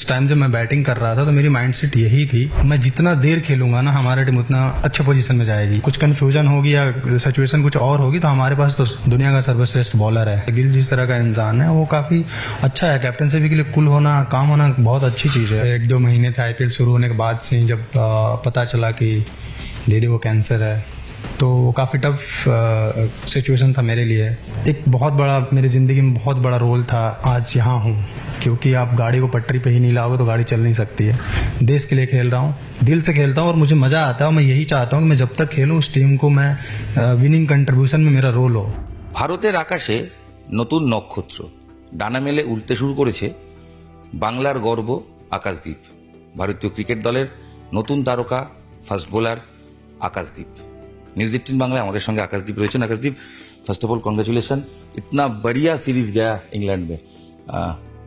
उस टाइम जब मैं बैटिंग कर रहा था तो मेरी माइंडसेट यही थी, मैं जितना देर खेलूंगा ना हमारा टीम उतना अच्छे पोजीशन में जाएगी। कुछ कंफ्यूजन होगी या सिचुएशन कुछ और होगी तो हमारे पास तो दुनिया का सर्वश्रेष्ठ बॉलर है। गिल जिस तरह का इंसान है वो काफी अच्छा है। कैप्टनशिप के लिए कूल होना, काम होना बहुत अच्छी चीज है। 1-2 महीने थे आईपीएल शुरू होने के बाद से जब पता चला कि दीदी को कैंसर है तो काफ़ी टफ सिचुएशन था मेरे लिए। एक बहुत बड़ा मेरी ज़िंदगी में बहुत बड़ा रोल था आज यहाँ हूँ, क्योंकि आप गाड़ी को पटरी पे ही नहीं लाओगे तो गाड़ी चल नहीं सकती है। देश के लिए खेल रहा हूँ, दिल से खेलता हूँ और मुझे मज़ा आता है और मैं यही चाहता हूँ कि मैं जब तक खेलूँ उस टीम को मैं विनिंग कंट्रीब्यूशन में मेरा रोल हो। ভারতের আকাশে নতুন নক্ষত্র ডানা মেলে উড়তে শুরু করেছে বাংলার গর্ব আকাশদ্বীপ। ভারতীয় ক্রিকেট দলের নতুন তারকা fast bowler Akash Deep. News 18 Bangla हमारे संगे आकाशदीप रही। आकाशदीप, फर्स्ट ऑफ ऑल कॉन्ग्रेचुलेशन, इतना बढ़िया सीरीज गया इंग्लैंड में।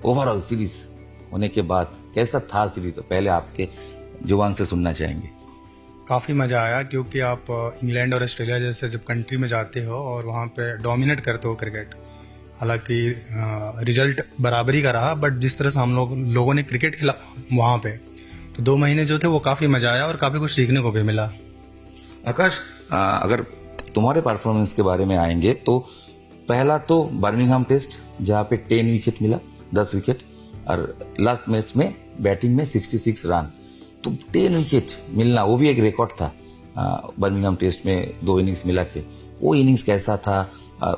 ओवरऑल सीरीज होने के बाद कैसा था सीरीज, तो पहले आपके जुबान से सुनना चाहेंगे। काफ़ी मज़ा आया क्योंकि आप इंग्लैंड और ऑस्ट्रेलिया जैसे जब कंट्री में जाते हो और वहाँ पे डोमिनेट करते हो क्रिकेट, हालांकि रिजल्ट बराबरी का रहा, बट जिस तरह से हम लोगों ने क्रिकेट खेला वहाँ पे तो 2 महीने जो थे वो काफ़ी मज़ा आया और काफ़ी कुछ सीखने को भी मिला। आकाश, अगर तुम्हारे परफॉर्मेंस के बारे में आएंगे तो पहला तो बर्मिंघम टेस्ट जहाँ पे 10 विकेट मिला, 10 विकेट, और लास्ट मैच में बैटिंग में 66 रन, तो 10 विकेट मिलना वो भी एक रिकॉर्ड था। बर्मिंघम टेस्ट में 2 इनिंग्स मिला के वो इनिंग्स कैसा था,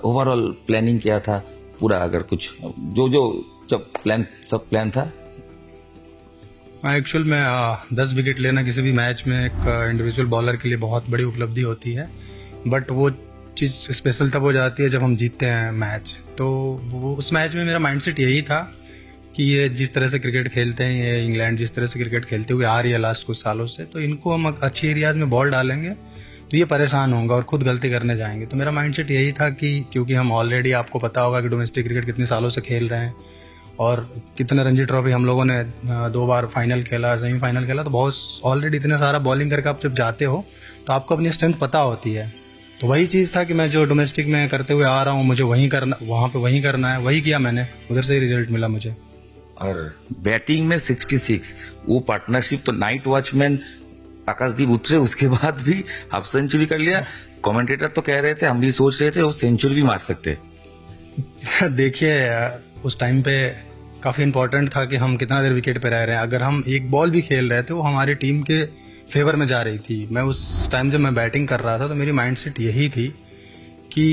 ओवरऑल प्लानिंग क्या था पूरा, अगर कुछ जो जब सब प्लान था। एक्चुअल में 10 विकेट लेना किसी भी मैच में एक इंडिविजुअल बॉलर के लिए बहुत बड़ी उपलब्धि होती है, बट वो चीज़ स्पेशल तब हो जाती है जब हम जीतते हैं मैच। तो वो उस मैच में मेरा माइंडसेट यही था कि ये जिस तरह से क्रिकेट खेलते हैं, ये इंग्लैंड जिस तरह से क्रिकेट खेलते हुए आ रही है लास्ट कुछ सालों से, तो इनको हम अच्छी एरियाज में बॉल डालेंगे तो ये परेशान होंगे और खुद गलती करने जाएंगे। तो मेरा माइंडसेट यही था कि क्योंकि हम ऑलरेडी, आपको पता होगा कि डोमेस्टिक क्रिकेट कितने सालों से खेल रहे हैं और कितने रणजी ट्रॉफी हम लोगों ने 2 बार फाइनल खेला, सेमीफाइनल खेला, तो बहुत ऑलरेडी इतना सारा बॉलिंग करके आप जब जाते हो तो आपको अपनी स्ट्रेंथ पता होती है। तो वही चीज़ था कि मैं जो डोमेस्टिक में करते हुए आ रहा हूँ मुझे वही करना, वहाँ पे वही करना है, वही किया मैंने, उधर से ही रिजल्ट मिला मुझे। और बैटिंग में 66, वो पार्टनरशिप तो नाइट वॉचमैन आकाशदीप उतरे उसके बाद भी हाफ सेंचुरी कर लिया। कमेंटेटर तो कह रहे थे, हम भी सोच रहे थे वो सेंचुरी भी मार सकते। देखिए उस टाइम पे काफ़ी इंपॉर्टेंट था कि हम कितना देर विकेट पे रह रहे हैं। अगर हम एक बॉल भी खेल रहे थे वो हमारी टीम के फेवर में जा रही थी। मैं उस टाइम जब मैं बैटिंग कर रहा था तो मेरी माइंडसेट यही थी कि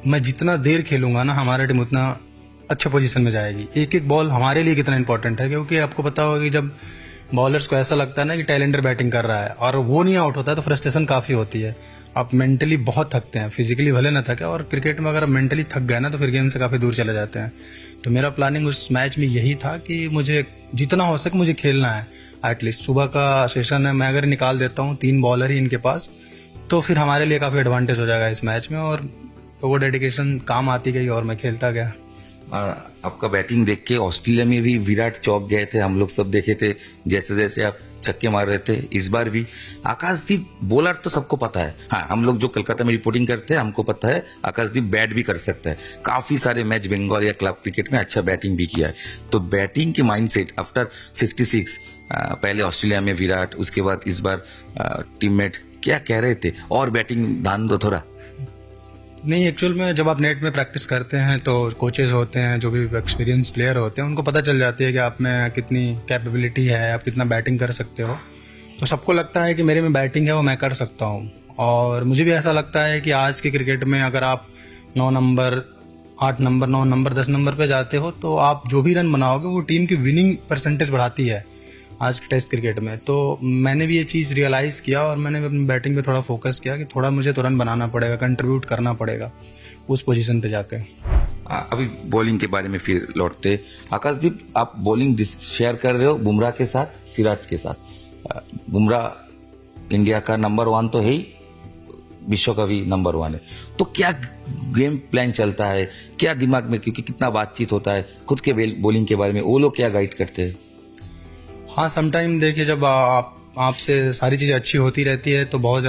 मैं जितना देर खेलूंगा ना हमारा टीम उतना अच्छे पोजीशन में जाएगी। एक एक बॉल हमारे लिए कितना इंपॉर्टेंट है, क्योंकि आपको पता होगा कि जब बॉलर्स को ऐसा लगता है ना कि टैलेंटर बैटिंग कर रहा है और वो नहीं आउट होता है तो फ्रस्ट्रेशन काफ़ी होती है। आप मेंटली बहुत थकते हैं, फिजिकली भले ना थके, और क्रिकेट में अगर आप मेंटली थक गए ना तो फिर गेम से काफ़ी दूर चले जाते हैं। तो मेरा प्लानिंग उस मैच में यही था कि मुझे जितना हो सके मुझे खेलना है। एटलीस्ट सुबह का सेशन है, मैं अगर निकाल देता हूँ 3 बॉलर ही इनके पास तो फिर हमारे लिए काफ़ी एडवांटेज हो जाएगा इस मैच में, और वो डेडिकेशन काम आती गई और मैं खेलता गया। आपका बैटिंग देख के ऑस्ट्रेलिया में भी विराट चौंक गए थे, हम लोग सब देखे थे जैसे जैसे आप छक्के मार रहे थे। इस बार भी आकाशदीप बॉलर तो सबको पता है, हाँ हम लोग जो कलकत्ता में रिपोर्टिंग करते हैं हमको पता है आकाशदीप बैट भी कर सकता है। काफी सारे मैच बंगाल या क्लब क्रिकेट में अच्छा बैटिंग भी किया है। तो बैटिंग की माइंडसेट आफ्टर 66, पहले ऑस्ट्रेलिया में विराट, उसके बाद इस बार टीममेट क्या कह रहे थे, और बैटिंग ध्यान दो थोड़ा। नहीं, एक्चुअल में जब आप नेट में प्रैक्टिस करते हैं तो कोचेज होते हैं, जो भी एक्सपीरियंस प्लेयर होते हैं, उनको पता चल जाती है कि आप में कितनी कैपेबिलिटी है, आप कितना बैटिंग कर सकते हो। तो सबको लगता है कि मेरे में बैटिंग है वो मैं कर सकता हूँ, और मुझे भी ऐसा लगता है कि आज के क्रिकेट में अगर आप 9 नंबर, 8 नंबर, 9 नंबर, 10 नंबर पे जाते हो तो आप जो भी रन बनाओगे वो टीम की विनिंग परसेंटेज बढ़ाती है आज के टेस्ट क्रिकेट में। तो मैंने भी ये चीज़ रियलाइज़ किया और मैंने अपनी बैटिंग पे थोड़ा फोकस किया कि थोड़ा मुझे तो रन बनाना पड़ेगा, कंट्रीब्यूट करना पड़ेगा उस पोजीशन पे जाके। अभी बॉलिंग के बारे में फिर लौटते। आकाशदीप, आप बॉलिंग शेयर कर रहे हो बुमराह के साथ, सिराज के साथ। बुमराह इंडिया का नंबर 1 तो है ही, विश्व का भी नंबर 1 है। तो क्या गेम प्लान चलता है, क्या दिमाग में, क्योंकि कितना बातचीत होता है खुद के बॉलिंग के बारे में, वो लोग क्या गाइड करते हैं? हाँ, समटाइम देखिए जब आपसे सारी चीज़ें अच्छी होती रहती है तो बहुत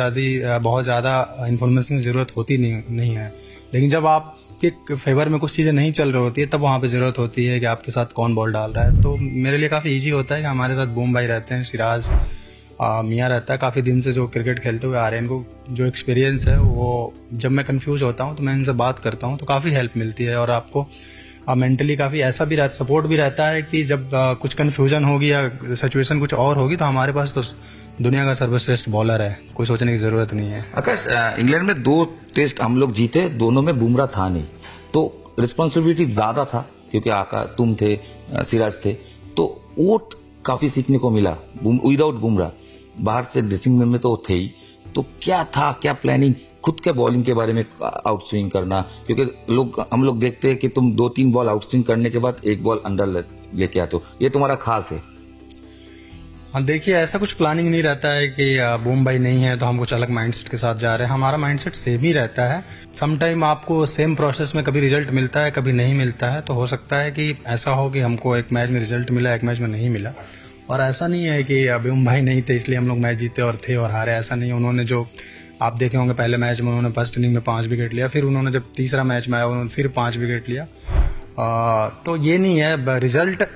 ज़्यादा इन्फॉर्मेशन की ज़रूरत होती नहीं है। लेकिन जब आप आपके फेवर में कुछ चीज़ें नहीं चल रही होती है, तब वहाँ पे ज़रूरत होती है कि आपके साथ कौन बॉल डाल रहा है। तो मेरे लिए काफ़ी ईजी होता है कि हमारे साथ बूम भाई रहते हैं, सिराज मियाँ रहता है, काफ़ी दिन से जो क्रिकेट खेलते हुए आ रहे हैं, इनको जो एक्सपीरियंस है वो, जब मैं कंफ्यूज होता हूँ तो मैं इनसे बात करता हूँ तो काफ़ी हेल्प मिलती है। और आपको मेंटली काफ़ी ऐसा भी रहता, सपोर्ट भी रहता है कि जब कुछ कन्फ्यूजन होगी या सिचुएशन कुछ और होगी तो हमारे पास तो दुनिया का सर्वश्रेष्ठ बॉलर है, कोई सोचने की जरूरत नहीं है। आकाश, इंग्लैंड में 2 टेस्ट हम लोग जीते, दोनों में बुमराह था नहीं, तो रिस्पॉन्सिबिलिटी ज्यादा था क्योंकि तुम थे, सिराज थे, तो वो काफी सीखने को मिला। विदाउट बुमराह बाहर से ड्रेसिंग रूम में तो थे ही, तो क्या था, क्या प्लानिंग, खुद के बॉलिंग के बारे में आउट स्विंग करना, क्योंकि हम लोग देखते हैं कि तुम 2-3 बॉल आउट स्विंग करने के बाद 1 बॉल अंडर लेके आते हो, ये तुम्हारा खास है। हाँ देखिए, ऐसा कुछ प्लानिंग नहीं रहता है कि बूम भाई नहीं है तो हम कुछ अलग माइंडसेट के साथ जा रहे हैं। हमारा माइंडसेट सेम ही रहता है। समटाइम आपको सेम प्रोसेस में कभी रिजल्ट मिलता है, कभी नहीं मिलता है, तो हो सकता है कि ऐसा हो कि हमको एक मैच में रिजल्ट मिला, एक मैच में नहीं मिला। और ऐसा नहीं है कि बूम भाई नहीं थे इसलिए हम लोग मैच जीते और थे और हारे, ऐसा नहीं। उन्होंने जो आप देखे होंगे पहले मैच में उन्होंने फर्स्ट इनिंग में 5 विकेट लिया, फिर उन्होंने जब तीसरा मैच में आया उन्होंने फिर 5 विकेट लिया। तो ये नहीं है, रिजल्ट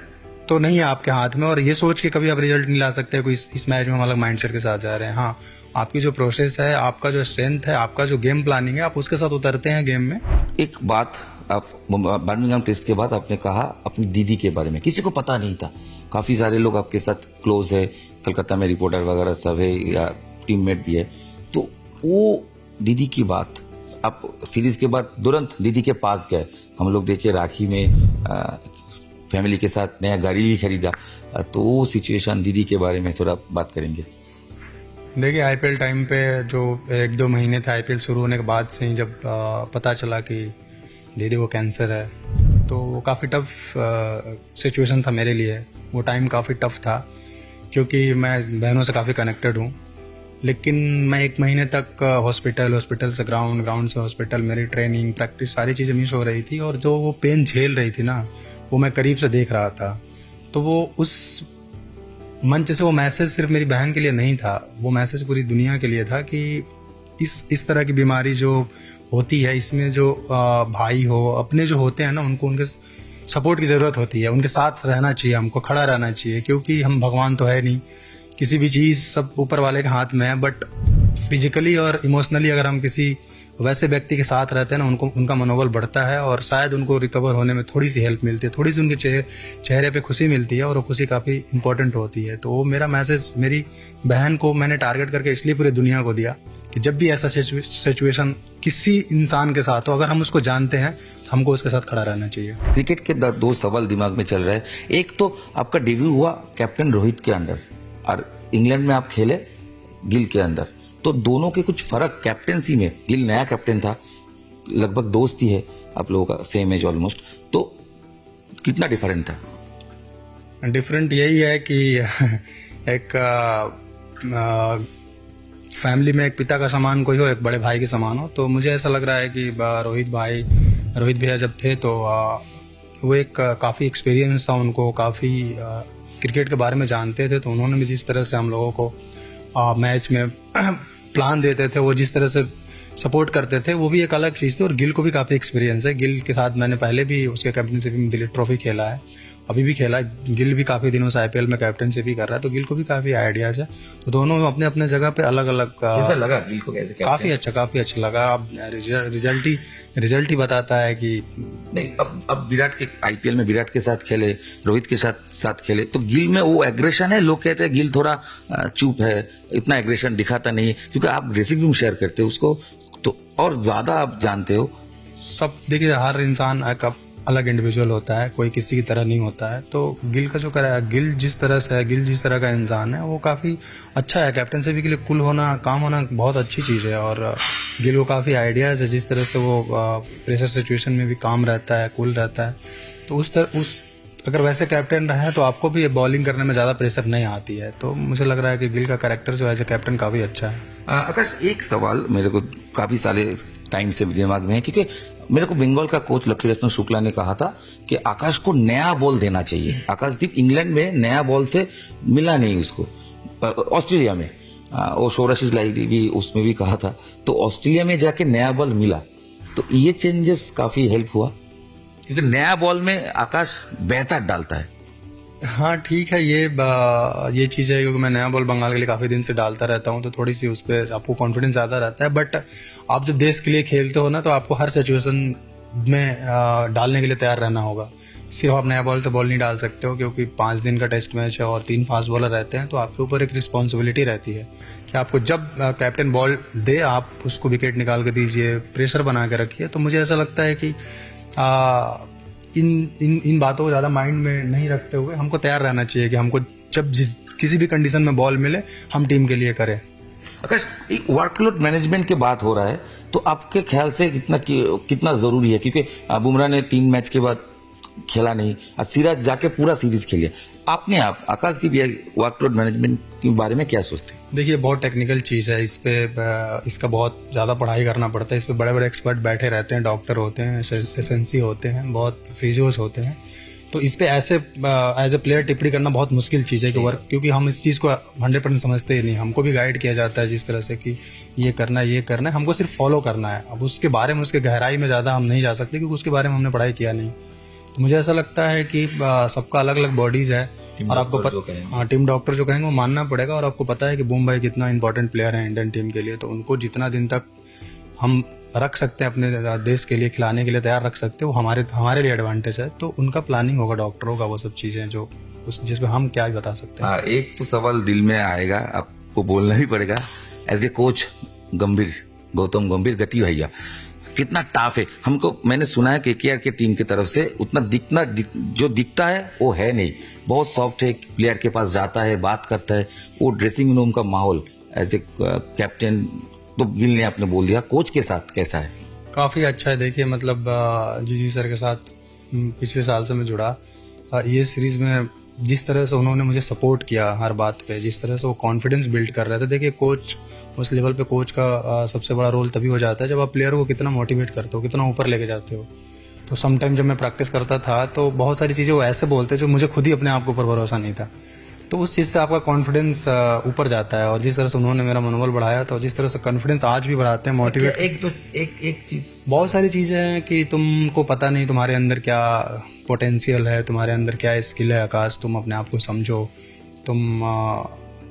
तो नहीं है आपके हाथ में, और ये सोच के कभी आप रिजल्ट नहीं ला सकते कोई इस मैच में हम अलग माइंडसेट के साथ जा रहे हैं। हाँ, आपकी जो प्रोसेस है, आपका जो स्ट्रेंथ है, आपका जो गेम प्लानिंग है, आप उसके साथ उतरते हैं गेम में। एक बात, आप बर्मिंघम टेस्ट के बाद आपने कहा अपनी दीदी के बारे में, किसी को पता नहीं था, काफी सारे लोग आपके साथ क्लोज है, कलकत्ता में रिपोर्टर वगैरह सब है या टीममेट भी है, तो वो दीदी की बात, आप सीरीज के बाद तुरंत दीदी के पास गए, हम लोग देखे राखी में फैमिली के साथ नया गाड़ी भी खरीदा, तो वो सिचुएशन दीदी के बारे में थोड़ा बात करेंगे। देखिए, आईपीएल टाइम पे जो 1-2 महीने थे आईपीएल शुरू होने के बाद से ही, जब पता चला कि दीदी को कैंसर है, तो वो काफ़ी टफ सिचुएशन था मेरे लिए। वो टाइम काफ़ी टफ था क्योंकि मैं बहनों से काफ़ी कनेक्टेड हूँ, लेकिन मैं 1 महीने तक हॉस्पिटल से ग्राउंड से हॉस्पिटल, मेरी ट्रेनिंग, प्रैक्टिस, सारी चीज़ें मिस हो रही थी, और जो वो पेन झेल रही थी ना, वो मैं करीब से देख रहा था। तो वो उस मंच से वो मैसेज सिर्फ मेरी बहन के लिए नहीं था, वो मैसेज पूरी दुनिया के लिए था कि इस तरह की बीमारी जो होती है, इसमें जो भाई हो, अपने जो होते हैं ना, उनको उनके सपोर्ट की ज़रूरत होती है, उनके साथ रहना चाहिए, हमको खड़ा रहना चाहिए, क्योंकि हम भगवान तो है नहीं, किसी भी चीज़ सब ऊपर वाले के हाथ में है। बट फिजिकली और इमोशनली अगर हम किसी वैसे व्यक्ति के साथ रहते हैं ना, उनका मनोबल बढ़ता है और शायद उनको रिकवर होने में थोड़ी सी हेल्प मिलती है, थोड़ी सी उनके चेहरे पे खुशी मिलती है, और वो खुशी काफ़ी इंपॉर्टेंट होती है। तो वो मेरा मैसेज मेरी बहन को मैंने टारगेट करके इसलिए पूरी दुनिया को दिया कि जब भी ऐसा सिचुएशन किसी इंसान के साथ हो, अगर हम उसको जानते हैं तो हमको उसके साथ खड़ा रहना चाहिए। क्रिकेट के 2 सवाल दिमाग में चल रहे हैं। एक तो आपका डेब्यू हुआ कैप्टन रोहित के अंडर, और इंग्लैंड में आप खेले गिल के अंदर, तो दोनों के कुछ फर्क कैप्टेंसी में, गिल नया कैप्टन था, लगभग दोस्त ही है आप लोगों का, सेम एज ऑलमोस्ट, तो कितना डिफरेंट था? डिफरेंट यही है कि एक फैमिली में एक पिता का समान कोई हो, एक बड़े भाई के समान हो। तो मुझे ऐसा लग रहा है कि रोहित भैया जब थे तो वो एक काफ़ी एक्सपीरियंस था, उनको काफ़ी क्रिकेट के बारे में जानते थे, तो उन्होंने भी जिस तरह से हम लोगों को मैच में प्लान देते थे, वो जिस तरह से सपोर्ट करते थे, वो भी एक अलग चीज़ थी। और गिल को भी काफ़ी एक्सपीरियंस है, गिल के साथ मैंने पहले भी उसके कैप्टनशिप में दिलीप ट्रॉफी खेला है, अभी भी खेला है। गिल भी काफ़ी दिनों से आईपीएल में कैप्टनशिप भी कर रहा है, तो गिल को भी काफ़ी आइडियाज है। तो दोनों अपने अपने जगह पे अलग अलग। कैसा लगा गिल को, कैसे? काफ़ी अच्छा लगा। अब रिजल्ट ही बताता है कि नहीं। अब विराट के आईपीएल में विराट के साथ खेले, रोहित के साथ खेले, तो गिल में वो एग्रेशन है। लोग कहते हैं गिल थोड़ा चुप है, इतना एग्रेशन दिखाता नहीं है, क्योंकि आप ड्रेसिंग रूम शेयर करते हो उसको, तो और ज्यादा आप जानते हो सब। देखिए, हर इंसान एक अलग इंडिविजुअल होता है, कोई किसी की तरह नहीं होता है। तो गिल का जो करा, गिल जिस तरह का इंसान है, वो काफ़ी अच्छा है। कैप्टनशिप के लिए कूल होना, काम होना बहुत अच्छी चीज़ है। और गिल को काफ़ी आइडियाज़ है, जिस तरह से वो प्रेशर सिचुएशन में भी काम रहता है, कूल रहता है। तो अगर वैसे कैप्टन रहे तो आपको भी बॉलिंग करने में ज़्यादा प्रेशर नहीं आती है। तो मुझे लग रहा है कि गिल का कैरेक्टर जो एज ए कैप्टन काफ़ी अच्छा है। आकाश, एक सवाल मेरे को काफी सारे टाइम से दिमाग में है, क्योंकि मेरे को बंगाल का कोच लक्ष्मीरत्न शुक्ला ने कहा था कि आकाश को नया बॉल देना चाहिए। आकाशदीप इंग्लैंड में नया बॉल से मिला नहीं उसको, ऑस्ट्रेलिया में वो शोराशिस लाइडी भी उसमें भी कहा था, तो ऑस्ट्रेलिया में जाके नया बॉल मिला। तो ये चेंजेस काफी हेल्प हुआ, क्योंकि नया बॉल में आकाश बेहतर डालता है। हाँ ठीक है, ये चीज़ है, क्योंकि मैं नया बॉल बंगाल के लिए काफ़ी दिन से डालता रहता हूँ, तो थोड़ी सी उस पर आपको कॉन्फिडेंस ज़्यादा रहता है। बट आप जब देश के लिए खेलते हो ना, तो आपको हर सिचुएशन में डालने के लिए तैयार रहना होगा। सिर्फ आप नया बॉल से बॉल नहीं डाल सकते हो, क्योंकि 5 दिन का टेस्ट मैच है और 3 फास्ट बॉलर रहते हैं, तो आपके ऊपर एक रिस्पॉन्सिबिलिटी रहती है कि आपको जब कैप्टन बॉल दे आप उसको विकेट निकाल के दीजिए, प्रेशर बना के रखिए। तो मुझे ऐसा लगता है कि इन बातों को ज़्यादा माइंड में नहीं रखते हुए हमको तैयार रहना चाहिए कि हमको जब किसी भी कंडीशन में बॉल मिले हम टीम के लिए करें। आकाश, वर्कलोड मैनेजमेंट की बात हो रहा है, तो आपके ख्याल से कितना जरूरी है? क्योंकि बुमराह ने 3 मैच के बाद खेला नहीं, सिराज जाके पूरा सीरीज खेलिए। आपने आकाश की भी वर्कलोड मैनेजमेंट के बारे में क्या सोचते हैं? देखिए, बहुत टेक्निकल चीज़ है, इसका बहुत ज़्यादा पढ़ाई करना पड़ता है। इस पे बड़े बड़े एक्सपर्ट बैठे रहते हैं, डॉक्टर होते हैं, एसएनसी होते हैं, बहुत फिजियोस होते हैं। तो इस पे एज ए प्लेयर टिप्पणी करना बहुत मुश्किल चीज़ है क्योंकि हम इस चीज़ को 100% समझते ही नहीं। हमको भी गाइड किया जाता है जिस तरह से कि ये करना है, हमको सिर्फ फॉलो करना है। अब उसके बारे में, उसके गहराई में ज़्यादा हम नहीं जा सकते, क्योंकि उसके बारे में हमने पढ़ाई किया नहीं। तो मुझे ऐसा लगता है कि सबका अलग अलग बॉडीज है, और आपको टीम डॉक्टर जो कहेंगे वो मानना पड़ेगा। और आपको पता है कि बूम भाई कितना इंपॉर्टेंट प्लेयर है इंडियन टीम के लिए, तो उनको जितना दिन तक हम रख सकते हैं अपने देश के लिए, खिलाने के लिए तैयार रख सकते हैं, वो हमारे लिए एडवांटेज है। तो उनका प्लानिंग होगा, डॉक्टरों का, वो सब चीजें जो जिसमें हम क्या बता सकते हैं। एक तो सवाल दिल में आएगा, आपको बोलना भी पड़ेगा, एज ए कोच गौतम गंभीर, गति भैया कितना टफ है। हमको, मैंने सुना है केकेआर के टीम की तरफ से उतना जो दिखता है वो है नहीं, बहुत सॉफ्ट है। प्लेयर के पास जाता है, बात करता है, वो ड्रेसिंग रूम का माहौल एज ए कैप्टन, तो गिल ने आपने बोल दिया, कोच के साथ कैसा है? काफी अच्छा है। देखिए, मतलब जी सर के साथ पिछले साल से मैं जुड़ा, ये सीरीज में जिस तरह से उन्होंने मुझे सपोर्ट किया हर बात पे, जिस तरह से वो कॉन्फिडेंस बिल्ड कर रहे थे। देखिए, कोच उस लेवल पे, कोच का सबसे बड़ा रोल तभी हो जाता है जब आप प्लेयर को कितना मोटिवेट करते हो, कितना ऊपर लेके जाते हो। तो सम टाइम जब मैं प्रैक्टिस करता था तो बहुत सारी चीज़ें वो ऐसे बोलते जो मुझे खुद ही अपने आप के ऊपर भरोसा नहीं था। तो उस चीज़ से आपका कॉन्फिडेंस ऊपर जाता है, और जिस तरह से उन्होंने मेरा मनोबल बढ़ाया, तो जिस तरह से कॉन्फिडेंस आज भी बढ़ाते हैं, मोटिवेट। एक चीज, बहुत सारी चीज़ें हैं कि तुमको पता नहीं तुम्हारे अंदर क्या पोटेंशियल है, तुम्हारे अंदर क्या स्किल है आकाश, तुम अपने आप को समझो, तुम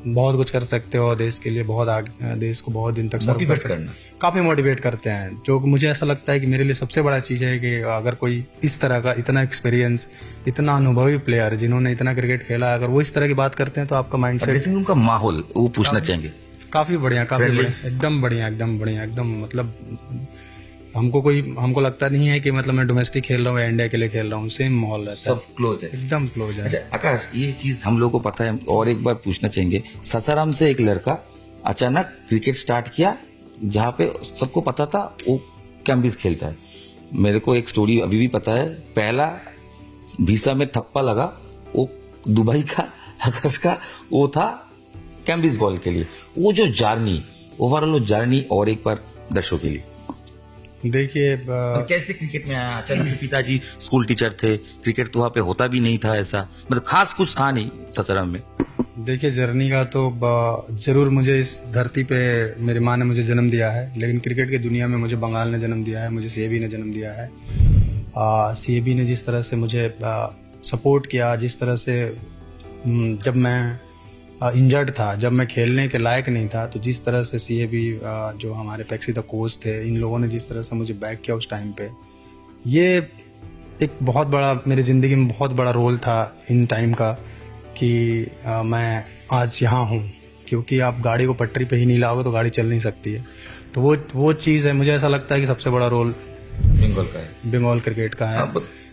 बहुत कुछ कर सकते हो देश के लिए, बहुत आगे, देश को बहुत दिन तक सर्व कर सकते हैं। काफी मोटिवेट करते हैं, जो मुझे ऐसा लगता है कि मेरे लिए सबसे बड़ा चीज है कि अगर कोई इस तरह का इतना एक्सपीरियंस, इतना अनुभवी प्लेयर जिन्होंने इतना क्रिकेट खेला, अगर वो इस तरह की बात करते हैं तो आपका माइंडसेट, ड्रेसिंग रूम का माहौल, वो पूछना चाहेंगे। काफी बढ़िया, एकदम बढ़िया, एकदम मतलब हमको लगता नहीं है कि मतलब मैं डोमेस्टिक खेल रहा हूँ या इंडिया के लिए खेल रहा हूँ, सेम माहौल रहता है, सब क्लोज है, एकदम क्लोज है। अच्छा आकाश, ये चीज हम लोगों को पता है, और एक बार पूछना चाहेंगे, सासाराम से एक लड़का अचानक क्रिकेट स्टार्ट किया, जहाँ पे सबको पता था वो कैम्बिस खेलता है। मेरे को एक स्टोरी अभी भी पता है, पहला वीसा में थप्पा लगा, वो दुबई का, आकाश का, वो था कैम्बिस बॉल के लिए। वो जो जर्नी, ओवरऑल जर्नी, और एक बार दर्शकों के लिए देखिए, कैसे क्रिकेट में आया? अचानक पिताजी स्कूल टीचर थे, क्रिकेट तो वहाँ पे होता भी नहीं था, ऐसा मतलब खास कुछ था नहीं सासाराम में। देखिए, जर्नी का तो जरूर, मुझे इस धरती पे मेरी माँ ने मुझे जन्म दिया है, लेकिन क्रिकेट की दुनिया में मुझे बंगाल ने जन्म दिया है, मुझे सीएबी ने जन्म दिया है। सीएबी ने जिस तरह से मुझे सपोर्ट किया, जिस तरह से जब मैं इंजर्ड था, जब मैं खेलने के लायक नहीं था, तो जिस तरह से सीएबी जो हमारे पेक्सी द कोच थे, इन लोगों ने जिस तरह से मुझे बैक किया उस टाइम पे, ये एक बहुत बड़ा, मेरी ज़िंदगी में बहुत बड़ा रोल था इन टाइम का, कि मैं आज यहाँ हूँ। क्योंकि आप गाड़ी को पटरी पे ही नहीं लाओगे तो गाड़ी चल नहीं सकती है। तो वो चीज़ है, मुझे ऐसा लगता है कि सबसे बड़ा रोल बंगाल का है, बंगाल क्रिकेट का है,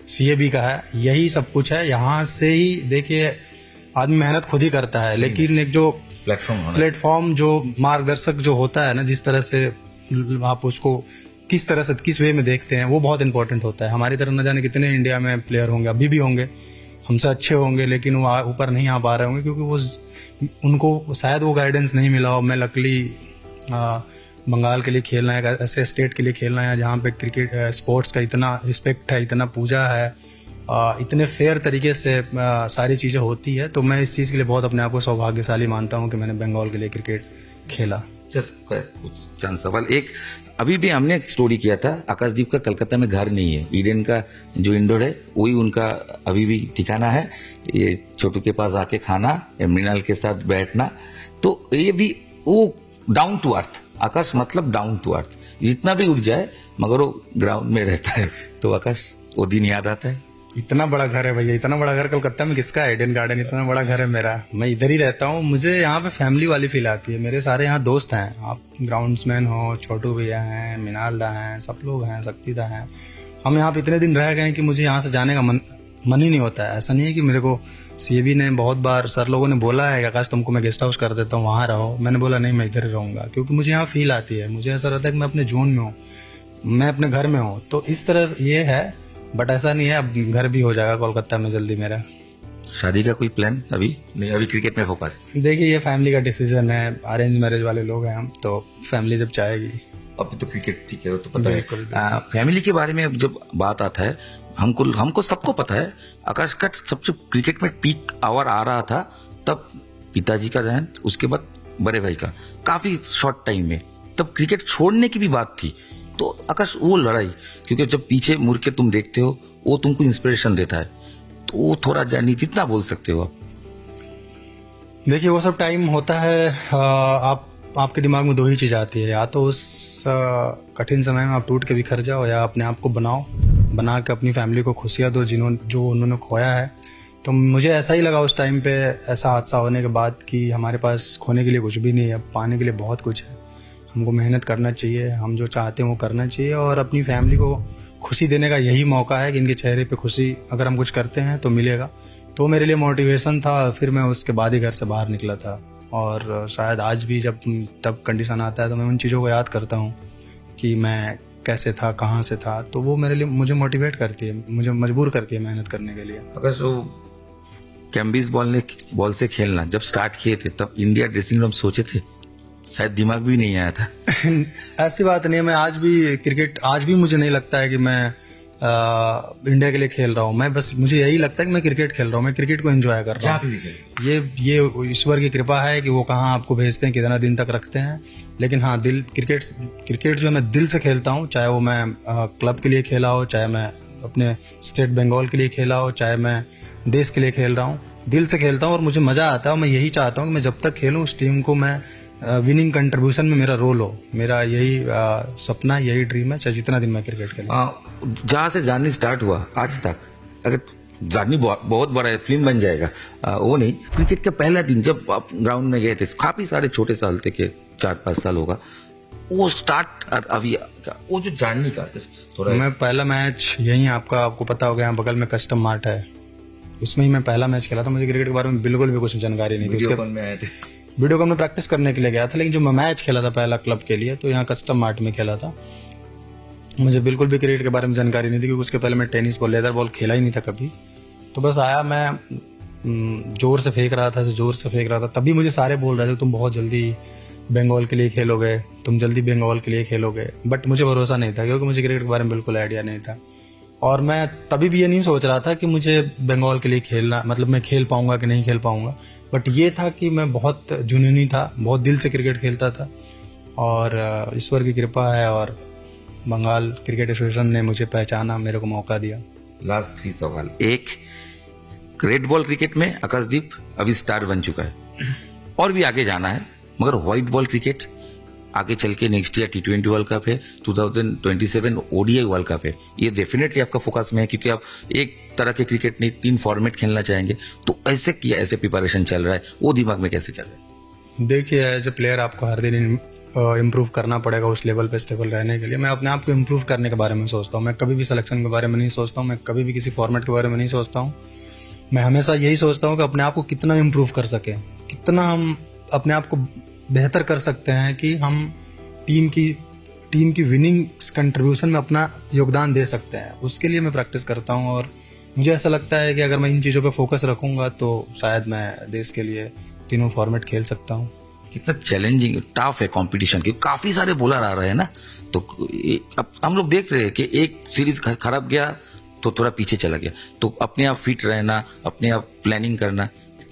सीएबी का है, यही सब कुछ है। यहाँ से ही देखिए, आदमी मेहनत खुद ही करता है, लेकिन एक जो प्लेटफॉर्म, जो मार्गदर्शक जो होता है ना, जिस तरह से आप उसको किस तरह से, किस वे में देखते हैं, वो बहुत इंपॉर्टेंट होता है। हमारी तरफ न जाने कितने इंडिया में प्लेयर होंगे, अभी भी होंगे, हमसे अच्छे होंगे, लेकिन वो ऊपर नहीं आ पा रहे होंगे, क्योंकि उनको शायद वो गाइडेंस नहीं मिला हो। मैं लकली बंगाल के लिए खेलना है, ऐसे स्टेट के लिए खेलना है जहाँ पे क्रिकेट स्पोर्ट्स का इतना रिस्पेक्ट है, इतना पूजा है, इतने फेयर तरीके से सारी चीज़ें होती है। तो मैं इस चीज़ के लिए बहुत अपने आप को सौभाग्यशाली मानता हूँ कि मैंने बंगाल के लिए क्रिकेट खेला। कुछ चंद सवाल। एक अभी भी हमने एक स्टोरी किया था, आकाशदीप का कलकत्ता में घर नहीं है, ईडन का जो इंडोर है वही उनका अभी भी ठिकाना है। ये छोटू के पास आके खाना, मृणाल के साथ बैठना, तो ये भी वो डाउन टू अर्थ। आकाश मतलब डाउन टू अर्थ, जितना भी उठ जाए मगर वो ग्राउंड में रहता है। तो आकाश वो दिन याद आता है। इतना बड़ा घर है भैया, इतना बड़ा घर कलकत्ता में किसका है? ईडन गार्डन इतना बड़ा घर है मेरा, मैं इधर ही रहता हूँ। मुझे यहाँ पे फैमिली वाली फील आती है। मेरे सारे यहाँ दोस्त हैं, आप ग्राउंड्समैन हो, छोटू भैया हैं, मिनाल दा हैं, सब लोग हैं, शक्ति दा हैं। हम यहाँ पे इतने दिन रह गए हैं कि मुझे यहाँ से जाने का मन ही नहीं होता है। ऐसा नहीं है कि मेरे को सीबी ने बहुत बार सर लोगों ने बोला है कि आकाश तुमको मैं गेस्ट हाउस कर देता हूँ, वहाँ रहो। मैंने बोला नहीं, मैं इधर ही रहूँगा, क्योंकि मुझे यहाँ फील आती है। मुझे ऐसा रहता है कि मैं अपने जोन में हूँ, मैं अपने घर में हूँ। तो इस तरह ये है, बट ऐसा नहीं है, अब घर भी हो जाएगा कोलकाता में जल्दी मेरा। शादी का कोई प्लान अभी नहीं? अभी क्रिकेट में फोकस? देखिए, ये फैमिली का डिसीजन है, अरेंज मैरिज वाले लोग हैं हम, तो फैमिली जब चाहेगी। अब तो क्रिकेट ठीक है, वो तो पता है। फैमिली के बारे में जब बात आता है, हमको सबको पता है आकाश का सबसे क्रिकेट में पीक आवर आ रहा था तब पिताजी का देहांत, उसके बाद बड़े भाई का, काफी शॉर्ट टाइम में, तब क्रिकेट छोड़ने की भी बात थी। तो आकाश वो लड़ाई, क्योंकि जब पीछे मुड़ के तुम देखते हो, वो तुमको इंस्पिरेशन देता है, तो वो थोड़ा जानी कितना बोल सकते हो आप? देखिए, वो सब टाइम होता है, आपके दिमाग में दो ही चीज आती है, या तो उस कठिन समय में आप टूट के बिखर जाओ, या अपने आप को बना के अपनी फैमिली को खुशियां दो जो उन्होंने खोया है। तो मुझे ऐसा ही लगा उस टाइम पे, ऐसा हादसा होने के बाद, कि हमारे पास खोने के लिए कुछ भी नहीं है, पाने के लिए बहुत कुछ है। हमको मेहनत करना चाहिए, हम जो चाहते हैं वो करना चाहिए, और अपनी फैमिली को खुशी देने का यही मौका है कि इनके चेहरे पे खुशी अगर हम कुछ करते हैं तो मिलेगा। तो मेरे लिए मोटिवेशन था। फिर मैं उसके बाद ही घर से बाहर निकला था, और शायद आज भी जब टफ कंडीशन आता है तो मैं उन चीज़ों को याद करता हूँ कि मैं कैसे था, कहाँ से था। तो वो मेरे लिए, मुझे मोटिवेट करती है, मुझे मजबूर करती है मेहनत करने के लिए। अगर वो कैम्बिस बॉल से खेलना जब स्टार्ट किए थे, तब इंडिया ड्रेसिंग रूम सोचे थे? शायद दिमाग भी नहीं आया था। ऐसी बात नहीं है। मैं आज भी क्रिकेट, आज भी मुझे नहीं लगता है कि मैं इंडिया के लिए खेल रहा हूँ। मैं बस, मुझे यही लगता है कि मैं क्रिकेट खेल रहा हूँ, मैं क्रिकेट को एंजॉय कर रहा हूँ। ये ईश्वर की कृपा है कि वो कहाँ आपको भेजते हैं, कितना दिन तक रखते हैं। लेकिन हाँ, क्रिकेट जो मैं दिल से खेलता हूँ, चाहे वो मैं क्लब के लिए खेला हो, चाहे मैं अपने स्टेट बंगाल के लिए खेला हो, चाहे मैं देश के लिए खेल रहा हूँ, दिल से खेलता हूँ और मुझे मजा आता है। और मैं यही चाहता हूँ कि मैं जब तक खेलूँ उस टीम को मैं विनिंग कंट्रीब्यूशन में मेरा रोल हो। मेरा यही सपना, यही ड्रीम है, चाहे जितना दिन मैं क्रिकेट खेलूं। जहाँ से जर्नी स्टार्ट हुआ आज तक, अगर जर्नी बहुत बड़ा है, फिल्म बन जाएगा, वो नहीं। क्रिकेट का पहला दिन जब आप ग्राउंड में गए थे, काफी सारे छोटे साल थे, के 4-5 साल होगा, वो स्टार्ट अभी वो जो जर्नी का थोड़ा। मैं पहला मैच यही, आपको पता होगा, यहाँ बगल में कस्टम मार्ट है, उसमें ही मैं पहला मैच खेला था। मुझे क्रिकेट के बारे में बिल्कुल भी कुछ जानकारी नहीं थी। वीडियोकॉन में प्रैक्टिस करने के लिए गया था, लेकिन जो मैं मैच खेला था पहला क्लब के लिए, तो यहाँ कस्टम मार्ट में खेला था। मुझे बिल्कुल भी क्रिकेट के बारे में जानकारी नहीं थी, क्योंकि उसके पहले मैं टेनिस बॉल, लेदर बॉल खेला ही नहीं था कभी। तो बस आया, मैं जोर से फेंक रहा था, तभी मुझे सारे बोल रहे थे तुम बहुत जल्दी बंगाल के लिए खेलोगे, तुम जल्दी बंगाल के लिए खेलोगे। बट मुझे भरोसा नहीं था, क्योंकि मुझे क्रिकेट के बारे में बिल्कुल आइडिया नहीं था। और मैं तभी भी ये नहीं सोच रहा था कि मुझे बंगाल के लिए खेलना, मतलब मैं खेल पाऊंगा कि नहीं खेल पाऊंगा। बट ये था कि मैं बहुत जुनूनी था, बहुत दिल से क्रिकेट खेलता था, और ईश्वर की कृपा है और बंगाल क्रिकेट एसोसिएशन ने मुझे पहचाना, मेरे को मौका दिया। लास्ट 3 सवाल। एक, रेड बॉल क्रिकेट में आकाशदीप अभी स्टार बन चुका है और भी आगे जाना है, मगर व्हाइट बॉल क्रिकेट आगे चल के next year T20 world cup है, 2027 ODI वर्ल्ड कप है, ये डेफिनेटली आपका फोकस में है, क्योंकि आप एक तरह के क्रिकेट नहीं 3 फॉर्मेट खेलना चाहेंगे। तो ऐसे किया, ऐसे प्रिपरेशन चल रहा है, वो दिमाग में कैसे चल रहा है? देखिए, एज ए प्लेयर आपको हर दिन इम्प्रूव करना पड़ेगा उस लेवल पे स्टेबल रहने के लिए। मैं अपने आप को इम्प्रूव करने के बारे में सोचता हूँ। मैं कभी भी सिलेक्शन के बारे में नहीं सोचता हूँ, मैं कभी भी किसी फॉर्मेट के बारे में नहीं सोचता हूँ। मैं हमेशा यही सोचता हूँ कि अपने आप को कितना इम्प्रूव कर सकें, कितना हम अपने आप को बेहतर कर सकते हैं कि हम टीम की विनिंग कंट्रीब्यूशन में अपना योगदान दे सकते हैं। उसके लिए मैं प्रैक्टिस करता हूँ, और मुझे ऐसा लगता है कि अगर मैं इन चीज़ों पे फोकस रखूंगा तो शायद मैं देश के लिए तीनों फॉर्मेट खेल सकता हूँ। कितना चैलेंजिंग, टफ है कंपटीशन, क्योंकि काफी सारे बॉलर आ रहे हैं ना। तो अब हम लोग देख रहे हैं कि एक सीरीज खराब गया तो थोड़ा पीछे चला गया, तो अपने आप फिट रहना, अपने आप प्लानिंग करना,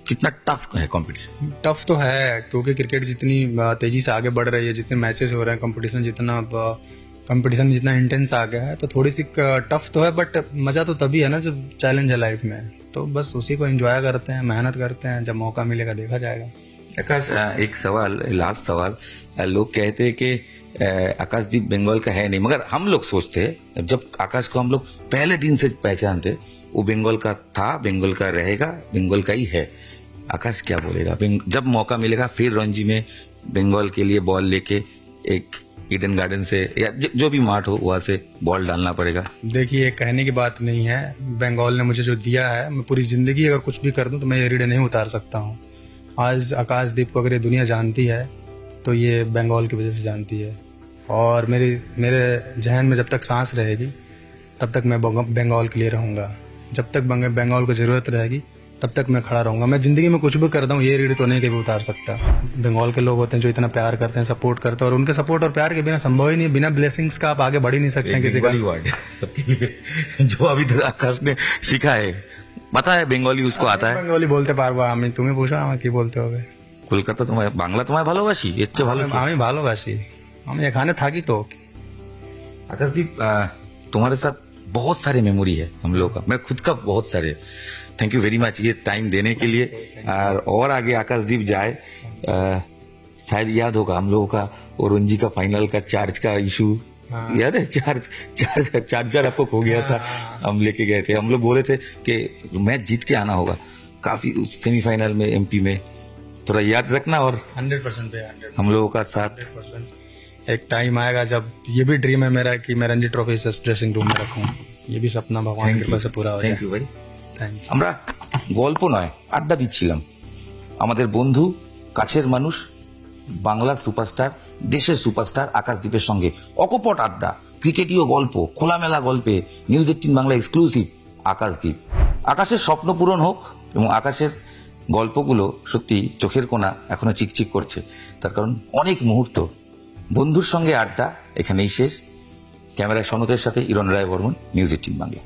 कितना टफ है कंपटीशन? टफ तो है, क्योंकि क्रिकेट जितनी तेजी से आगे बढ़ रही है, जितने मैचेस हो रहे हैं, कंपटीशन जितना इंटेंस आ गया है, तो थोड़ी सी टफ तो है, बट मजा तो तभी है ना जब चैलेंज है लाइफ में। तो बस उसी को एंजॉय करते हैं, मेहनत करते हैं, जब मौका मिलेगा देखा जाएगा। आकाश, एक सवाल, लास्ट सवाल। लोग कहते हैं कि आकाशदीप बंगाल का है नहीं, मगर हम लोग सोचते हैं, जब आकाश को हम लोग पहले दिन से पहचानते, वो बंगाल का था, बंगाल का रहेगा, बंगाल का ही है। आकाश क्या बोलेगा? जब मौका मिलेगा फिर रणजी में बंगाल के लिए बॉल लेके एक ईडन गार्डन से या जो भी मार्ट हो वहां से बॉल डालना पड़ेगा। देखिए, कहने की बात नहीं है, बंगाल ने मुझे जो दिया है, मैं पूरी जिंदगी अगर कुछ भी कर दूं तो मैं ये रीढ़े नहीं उतार सकता हूँ। आज आकाशदीप को अगर ये दुनिया जानती है तो ये बंगाल की वजह से जानती है, और मेरे जहन में जब तक सांस रहेगी तब तक मैं बंगाल के लिए रहूंगा। जब तक बंगाल को जरूरत रहेगी तब तक मैं खड़ा रहूंगा। मैं जिंदगी में कुछ भी करता हूँ, ये रीढ़ तो नहीं कभी उतार सकता। बंगाल के लोग होते हैं जो इतना प्यार करते हैं, सपोर्ट करते हैं, और उनके सपोर्ट और प्यार के बिना संभव ही नहीं, बिना ब्लेसिंग्स का आप आगे बढ़ ही नहीं सकते हैं किसी का। सबके लिए जो अभी तक आकाश ने सीखा है, पता है बंगाली उसको आता है? बंगाली बोलते पारबो আমি, তুমি पूछो আমি কি বলতে হবে। কলকাতা তোমায়, বাংলা তোমায় ভালোবাসি, এর চেয়ে ভালো আমি ভালোবাসি, আমি এখানে থাকি তো। आकाशदीप, तुम्हारे साथ बहुत सारे मेमोरी है हम लोगों का, मैं खुद का बहुत सारे। थैंक यू वेरी मच ये टाइम देने के लिए। और आगे आकाशदीप जाए, शायद याद होगा हम लोगों का और रणजी का फाइनल का चार्ज का इशू, याद है? चार्जर आपको खो गया था, हम लेके गए थे, हम लोग बोले थे कि मैच जीत के आना होगा। काफी सेमीफाइनल में एमपी में, थोड़ा याद रखना। और 100% पे 100%, हम लोगों का साथ 100%। एक टाइम आएगा जब ये भी ड्रीम है मेरा कि मैं रणजी ट्रॉफी से ड्रेसिंग रूम में रखूं, ये भी सपना भगवान की कृपा से पूरा हो जाए। थैंक यू भाई। Thank you. আমরা গল্প নয়, আড্ডা দিচ্ছিলাম। আমাদের বন্ধু, কাছের মানুষ, বাংলার সুপারস্টার, দেশের সুপারস্টার আকাশদীপের সঙ্গে অকপট আড্ডা, ক্রিকেটীয় গল্প, খোলামেলা গল্পে নিউজ 18 বাংলা এক্সক্লুসিভ আকাশদীপ। আকাশের স্বপ্ন পূরণ হোক, এবং আকাশের গল্পগুলো সত্যি চোখের কোণা এখনো চিকচিক করছে, তার কারণ অনেক মুহূর্ত বন্ধুর সঙ্গে আড্ডা এখানেই শেষ। ক্যামেরায় সনতের সাথে ইরণ রায় বর্মন, নিউজ 18 বাংলা।